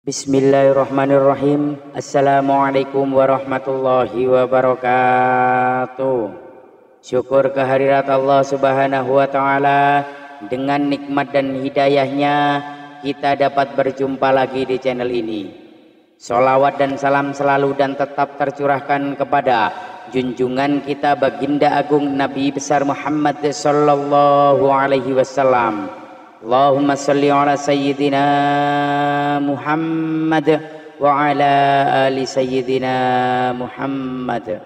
Bismillahirrahmanirrahim. Assalamualaikum warahmatullahi wabarakatuh. Syukur kehadirat Allah Subhanahu wa ta'ala. Dengan nikmat dan hidayahnya kita dapat berjumpa lagi di channel ini. Sholawat dan salam selalu dan tetap tercurahkan kepada junjungan kita baginda agung Nabi besar Muhammad sallallahu alaihi wasallam. Allahumma salli ala sayyidina Muhammad wa ala ali sayyidina Muhammad.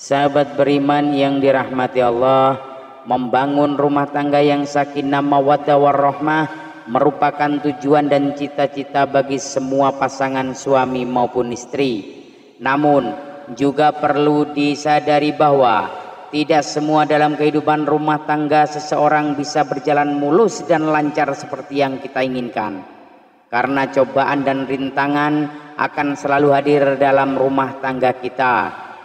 Sahabat beriman yang dirahmati Allah, membangun rumah tangga yang sakinah mawaddah warahmah merupakan tujuan dan cita-cita bagi semua pasangan suami maupun istri. Namun juga perlu disadari bahwa tidak semua dalam kehidupan rumah tangga seseorang bisa berjalan mulus dan lancar seperti yang kita inginkan. Karena cobaan dan rintangan akan selalu hadir dalam rumah tangga kita.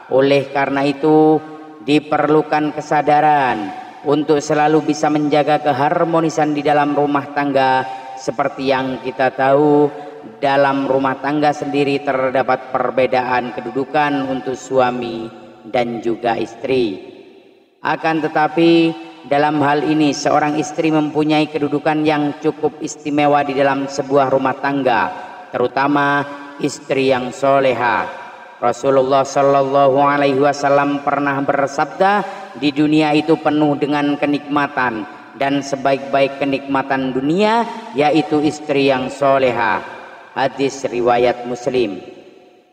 Oleh karena itu diperlukan kesadaran untuk selalu bisa menjaga keharmonisan di dalam rumah tangga. Seperti yang kita tahu, dalam rumah tangga sendiri terdapat perbedaan kedudukan untuk suami dan juga istri. Akan tetapi dalam hal ini seorang istri mempunyai kedudukan yang cukup istimewa di dalam sebuah rumah tangga, terutama istri yang soleha. Rasulullah Shallallahu Alaihi Wasallam pernah bersabda, di dunia itu penuh dengan kenikmatan dan sebaik-baik kenikmatan dunia yaitu istri yang soleha. Hadis riwayat Muslim.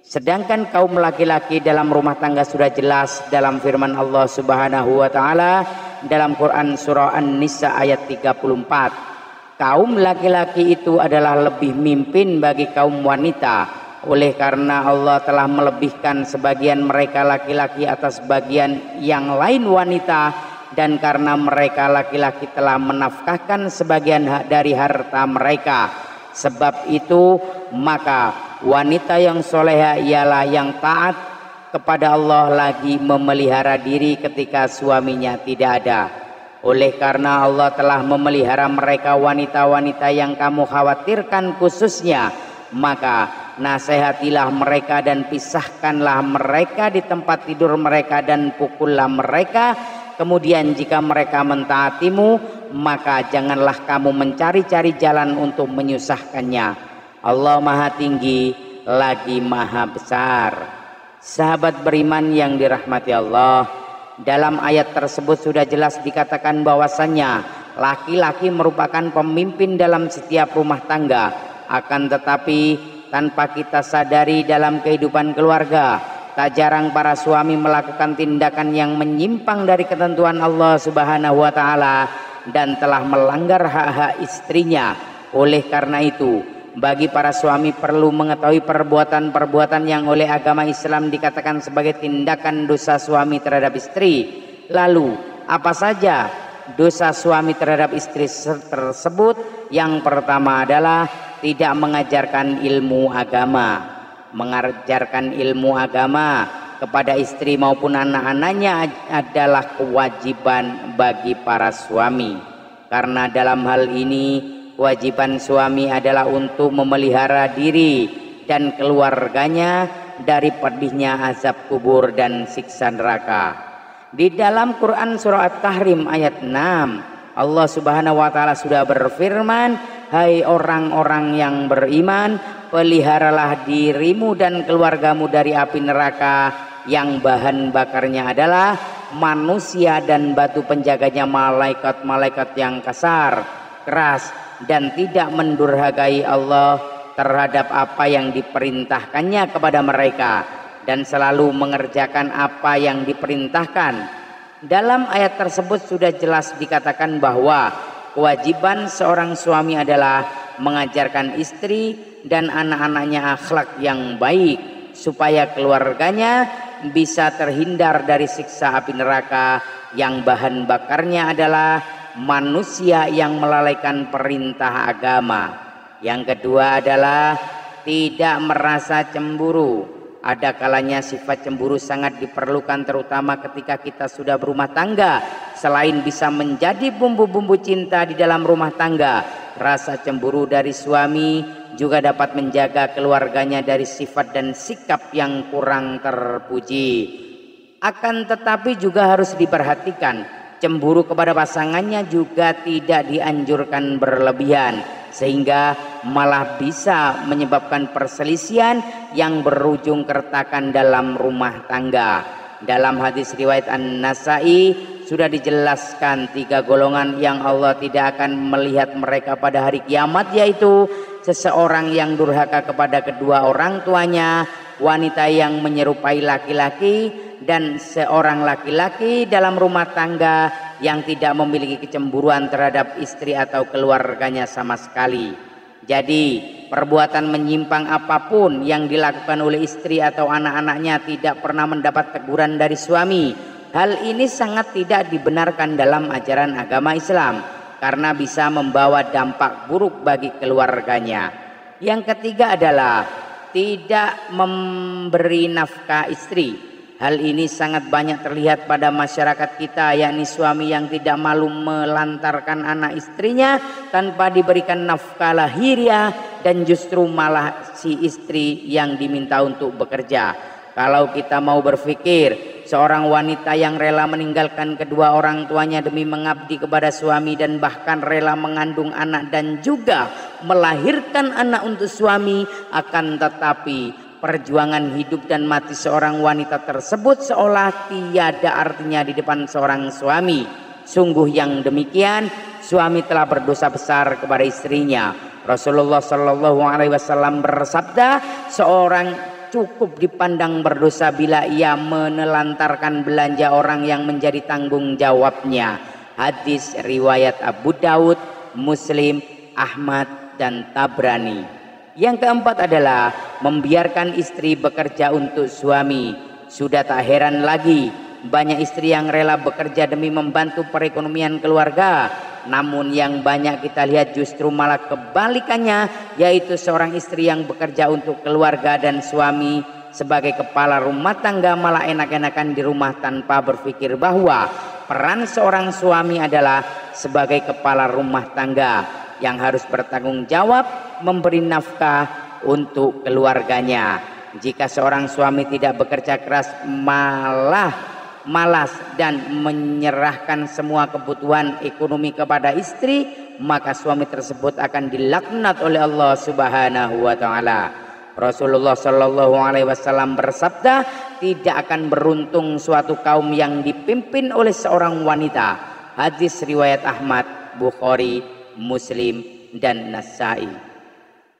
Sedangkan kaum laki-laki dalam rumah tangga sudah jelas dalam firman Allah Subhanahu wa ta'ala dalam Quran surah An-Nisa ayat 34. Kaum laki-laki itu adalah lebih mimpin bagi kaum wanita. Oleh karena Allah telah melebihkan sebagian mereka laki-laki atas bagian yang lain wanita, dan karena mereka laki-laki telah menafkahkan sebagian dari harta mereka. Sebab itu maka wanita yang soleha ialah yang taat kepada Allah lagi memelihara diri ketika suaminya tidak ada. Oleh karena Allah telah memelihara mereka wanita-wanita yang kamu khawatirkan khususnya, maka nasihatilah mereka dan pisahkanlah mereka di tempat tidur mereka dan pukullah mereka. Kemudian jika mereka mentaatimu, maka janganlah kamu mencari-cari jalan untuk menyusahkannya. Allah Maha Tinggi lagi Maha Besar. Sahabat beriman yang dirahmati Allah, dalam ayat tersebut sudah jelas dikatakan bahwasannya laki-laki merupakan pemimpin dalam setiap rumah tangga. Akan tetapi tanpa kita sadari dalam kehidupan keluarga, tak jarang para suami melakukan tindakan yang menyimpang dari ketentuan Allah Subhanahu wa ta'ala dan telah melanggar hak-hak istrinya. Oleh karena itu, bagi para suami perlu mengetahui perbuatan-perbuatan yang oleh agama Islam dikatakan sebagai tindakan dosa suami terhadap istri. Lalu, apa saja dosa suami terhadap istri tersebut? Yang pertama adalah tidak mengajarkan ilmu agama. Mengajarkan ilmu agama kepada istri maupun anak-anaknya adalah kewajiban bagi para suami. Karena dalam hal ini kewajiban suami adalah untuk memelihara diri dan keluarganya dari pedihnya azab kubur dan siksa neraka. Di dalam Quran surah At-Tahrim ayat 6, Allah Subhanahu wa ta'ala sudah berfirman, hai orang-orang yang beriman, peliharalah dirimu dan keluargamu dari api neraka yang bahan bakarnya adalah manusia dan batu penjaganya malaikat-malaikat yang kasar, keras, dan tidak mendurhakai Allah terhadap apa yang diperintahkannya kepada mereka dan selalu mengerjakan apa yang diperintahkan. Dalam ayat tersebut sudah jelas dikatakan bahwa kewajiban seorang suami adalah mengajarkan istri dan anak-anaknya akhlak yang baik supaya keluarganya bisa terhindar dari siksa api neraka yang bahan bakarnya adalah manusia yang melalaikan perintah agama. Yang kedua adalah tidak merasa cemburu. Ada kalanya sifat cemburu sangat diperlukan terutama ketika kita sudah berumah tangga. Selain bisa menjadi bumbu-bumbu cinta di dalam rumah tangga, rasa cemburu dari suami juga dapat menjaga keluarganya dari sifat dan sikap yang kurang terpuji. Akan tetapi juga harus diperhatikan, cemburu kepada pasangannya juga tidak dianjurkan berlebihan, sehingga malah bisa menyebabkan perselisihan yang berujung keretakan dalam rumah tangga. Dalam hadis riwayat An-Nasai sudah dijelaskan 3 golongan yang Allah tidak akan melihat mereka pada hari kiamat, yaitu seseorang yang durhaka kepada kedua orang tuanya, wanita yang menyerupai laki-laki, dan seorang laki-laki dalam rumah tangga yang tidak memiliki kecemburuan terhadap istri atau keluarganya sama sekali. Jadi perbuatan menyimpang apapun yang dilakukan oleh istri atau anak-anaknya tidak pernah mendapat teguran dari suami. Hal ini sangat tidak dibenarkan dalam ajaran agama Islam karena bisa membawa dampak buruk bagi keluarganya. Yang ketiga adalah tidak memberi nafkah istri. Hal ini sangat banyak terlihat pada masyarakat kita, yakni suami yang tidak malu melantarkan anak istrinya tanpa diberikan nafkah lahiriah dan justru malah si istri yang diminta untuk bekerja. Kalau kita mau berpikir, seorang wanita yang rela meninggalkan kedua orang tuanya demi mengabdi kepada suami dan bahkan rela mengandung anak dan juga melahirkan anak untuk suami, akan tetapi perjuangan hidup dan mati seorang wanita tersebut seolah tiada artinya di depan seorang suami. Sungguh yang demikian, suami telah berdosa besar kepada istrinya. Rasulullah Shallallahu Alaihi Wasallam bersabda, seorang cukup dipandang berdosa bila ia menelantarkan belanja orang yang menjadi tanggung jawabnya. Hadis riwayat Abu Daud, Muslim, Ahmad, dan Tabrani. Yang keempat adalah membiarkan istri bekerja untuk suami. Sudah tak heran lagi banyak istri yang rela bekerja demi membantu perekonomian keluarga. Namun yang banyak kita lihat justru malah kebalikannya, yaitu seorang istri yang bekerja untuk keluarga dan suami sebagai kepala rumah tangga malah enak-enakan di rumah tanpa berpikir bahwa peran seorang suami adalah sebagai kepala rumah tangga yang harus bertanggung jawab memberi nafkah untuk keluarganya. Jika seorang suami tidak bekerja keras malah malas dan menyerahkan semua kebutuhan ekonomi kepada istri, maka suami tersebut akan dilaknat oleh Allah Subhanahu wa taala. Rasulullah Shallallahu Alaihi Wasallam bersabda, tidak akan beruntung suatu kaum yang dipimpin oleh seorang wanita. Hadis riwayat Ahmad, Bukhari, Muslim, dan Nasai.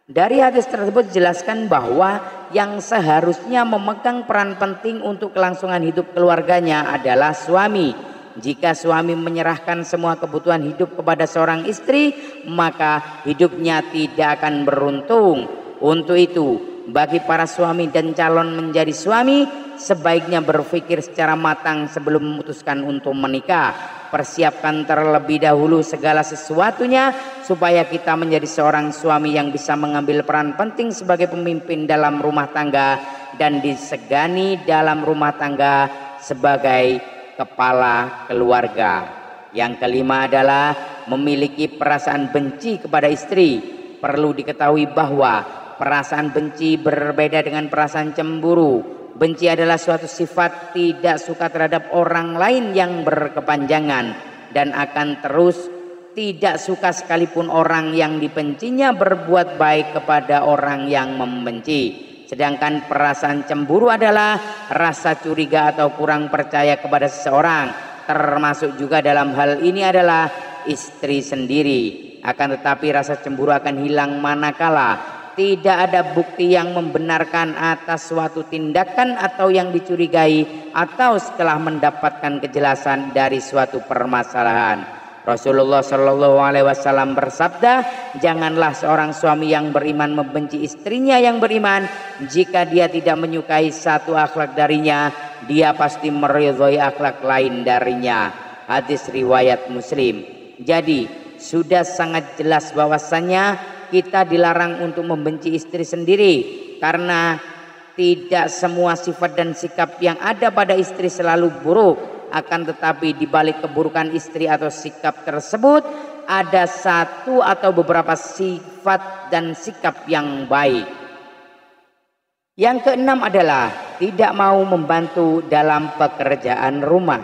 Dari hadis tersebut dijelaskan bahwa yang seharusnya memegang peran penting untuk kelangsungan hidup keluarganya adalah suami. Jika suami menyerahkan semua kebutuhan hidup kepada seorang istri, maka hidupnya tidak akan beruntung. Untuk itu, bagi para suami dan calon menjadi suami, sebaiknya berpikir secara matang sebelum memutuskan untuk menikah. Persiapkan terlebih dahulu segala sesuatunya supaya kita menjadi seorang suami yang bisa mengambil peran penting sebagai pemimpin dalam rumah tangga dan disegani dalam rumah tangga sebagai kepala keluarga. Yang kelima adalah memiliki perasaan benci kepada istri. Perlu diketahui bahwa perasaan benci berbeda dengan perasaan cemburu. Benci adalah suatu sifat tidak suka terhadap orang lain yang berkepanjangan dan akan terus tidak suka sekalipun orang yang dibencinya berbuat baik kepada orang yang membenci. Sedangkan perasaan cemburu adalah rasa curiga atau kurang percaya kepada seseorang. Termasuk juga dalam hal ini adalah istri sendiri. Akan tetapi rasa cemburu akan hilang manakala tidak ada bukti yang membenarkan atas suatu tindakan atau yang dicurigai atau setelah mendapatkan kejelasan dari suatu permasalahan. Rasulullah Shallallahu Alaihi Wasallam bersabda, janganlah seorang suami yang beriman membenci istrinya yang beriman. Jika dia tidak menyukai satu akhlak darinya, dia pasti meridhoi akhlak lain darinya. Hadis riwayat Muslim. Jadi sudah sangat jelas bahwasannya kita dilarang untuk membenci istri sendiri, karena tidak semua sifat dan sikap yang ada pada istri selalu buruk, akan tetapi di balik keburukan istri atau sikap tersebut ada satu atau beberapa sifat dan sikap yang baik. Yang keenam adalah tidak mau membantu dalam pekerjaan rumah.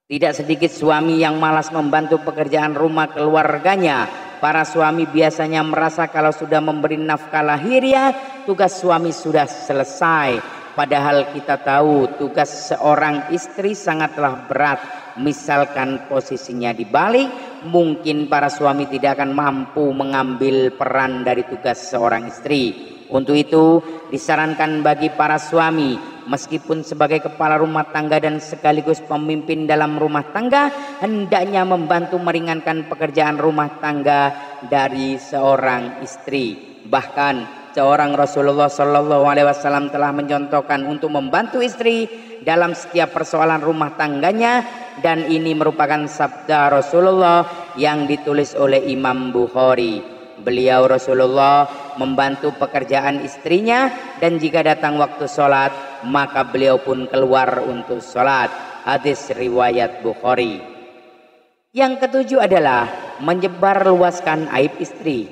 Tidak sedikit suami yang malas membantu pekerjaan rumah keluarganya. Para suami biasanya merasa kalau sudah memberi nafkah lahiriah, tugas suami sudah selesai. Padahal kita tahu tugas seorang istri sangatlah berat. Misalkan posisinya dibalik, mungkin para suami tidak akan mampu mengambil peran dari tugas seorang istri. Untuk itu disarankan bagi para suami, meskipun sebagai kepala rumah tangga dan sekaligus pemimpin dalam rumah tangga, hendaknya membantu meringankan pekerjaan rumah tangga dari seorang istri. Bahkan seorang Rasulullah SAW telah mencontohkan untuk membantu istri dalam setiap persoalan rumah tangganya, dan ini merupakan sabda Rasulullah yang ditulis oleh Imam Bukhari. Beliau Rasulullah membantu pekerjaan istrinya, dan jika datang waktu sholat maka beliau pun keluar untuk sholat. Hadis riwayat Bukhari. Yang ketujuh adalah menyebarluaskan aib istri.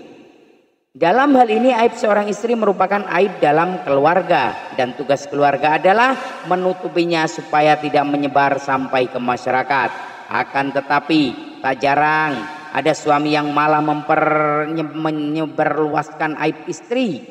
Dalam hal ini aib seorang istri merupakan aib dalam keluarga, dan tugas keluarga adalah menutupinya supaya tidak menyebar sampai ke masyarakat. Akan tetapi tak jarang ada suami yang malah menyebarluaskan aib istri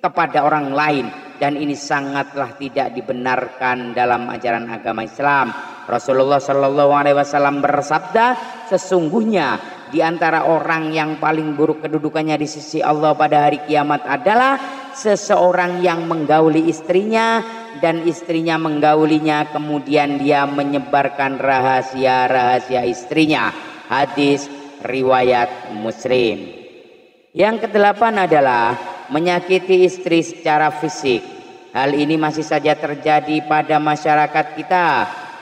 kepada orang lain, dan ini sangatlah tidak dibenarkan dalam ajaran agama Islam. Rasulullah SAW bersabda, sesungguhnya di antara orang yang paling buruk kedudukannya di sisi Allah pada hari kiamat adalah seseorang yang menggauli istrinya dan istrinya menggaulinya, kemudian dia menyebarkan rahasia-rahasia istrinya. Hadis riwayat Muslim. Yang kedelapan adalah menyakiti istri secara fisik. Hal ini masih saja terjadi pada masyarakat kita.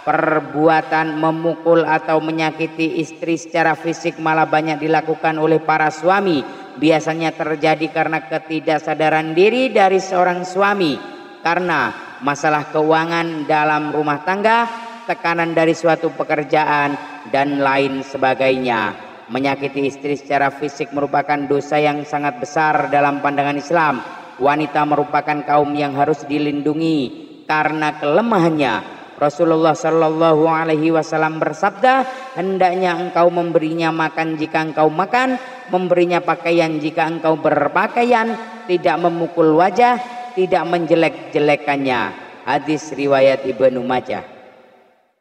Perbuatan memukul atau menyakiti istri secara fisik malah banyak dilakukan oleh para suami. Biasanya terjadi karena ketidaksadaran diri dari seorang suami, karena masalah keuangan dalam rumah tangga, tekanan dari suatu pekerjaan, dan lain sebagainya. Menyakiti istri secara fisik merupakan dosa yang sangat besar dalam pandangan Islam. Wanita merupakan kaum yang harus dilindungi karena kelemahannya. Rasulullah SAW bersabda, hendaknya engkau memberinya makan jika engkau makan, memberinya pakaian jika engkau berpakaian, tidak memukul wajah, tidak menjelek-jelekannya. Hadis riwayat Ibnu Majah.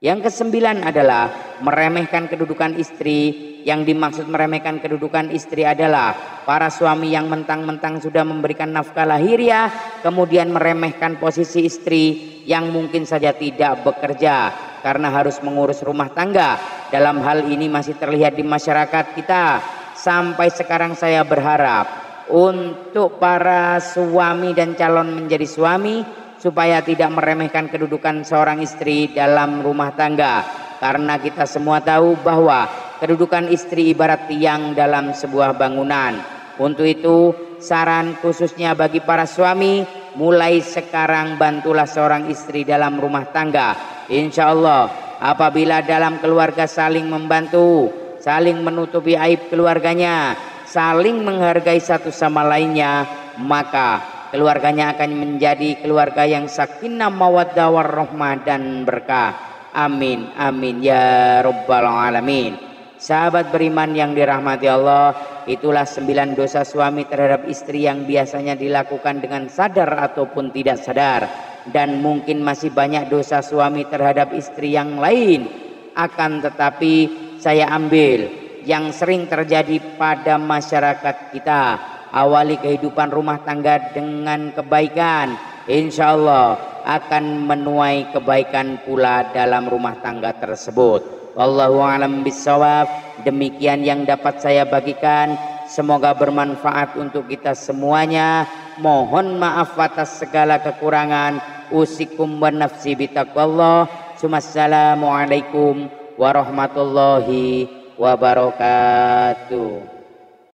Yang kesembilan adalah meremehkan kedudukan istri. Yang dimaksud meremehkan kedudukan istri adalah para suami yang mentang-mentang sudah memberikan nafkah lahiriah, kemudian meremehkan posisi istri yang mungkin saja tidak bekerja karena harus mengurus rumah tangga. Dalam hal ini masih terlihat di masyarakat kita. Sampai sekarang saya berharap untuk para suami dan calon menjadi suami supaya tidak meremehkan kedudukan seorang istri dalam rumah tangga, karena kita semua tahu bahwa kedudukan istri ibarat tiang dalam sebuah bangunan. Untuk itu saran khususnya bagi para suami, mulai sekarang bantulah seorang istri dalam rumah tangga. Insya Allah apabila dalam keluarga saling membantu, saling menutupi aib keluarganya, saling menghargai satu sama lainnya, maka keluarganya akan menjadi keluarga yang sakinah mawaddah warahmah dan berkah. Amin amin ya rabbal alamin. Sahabat beriman yang dirahmati Allah, itulah 9 dosa suami terhadap istri yang biasanya dilakukan dengan sadar ataupun tidak sadar, dan mungkin masih banyak dosa suami terhadap istri yang lain. Akan tetapi saya ambil yang sering terjadi pada masyarakat kita. Awali kehidupan rumah tangga dengan kebaikan, insya Allah akan menuai kebaikan pula dalam rumah tangga tersebut. Wallahu a'lam bishawab. Demikian yang dapat saya bagikan, semoga bermanfaat untuk kita semuanya. Mohon maaf atas segala kekurangan. Usikum wa nafsi bitaqwallah. Assalamualaikum warahmatullahi wabarakatuh.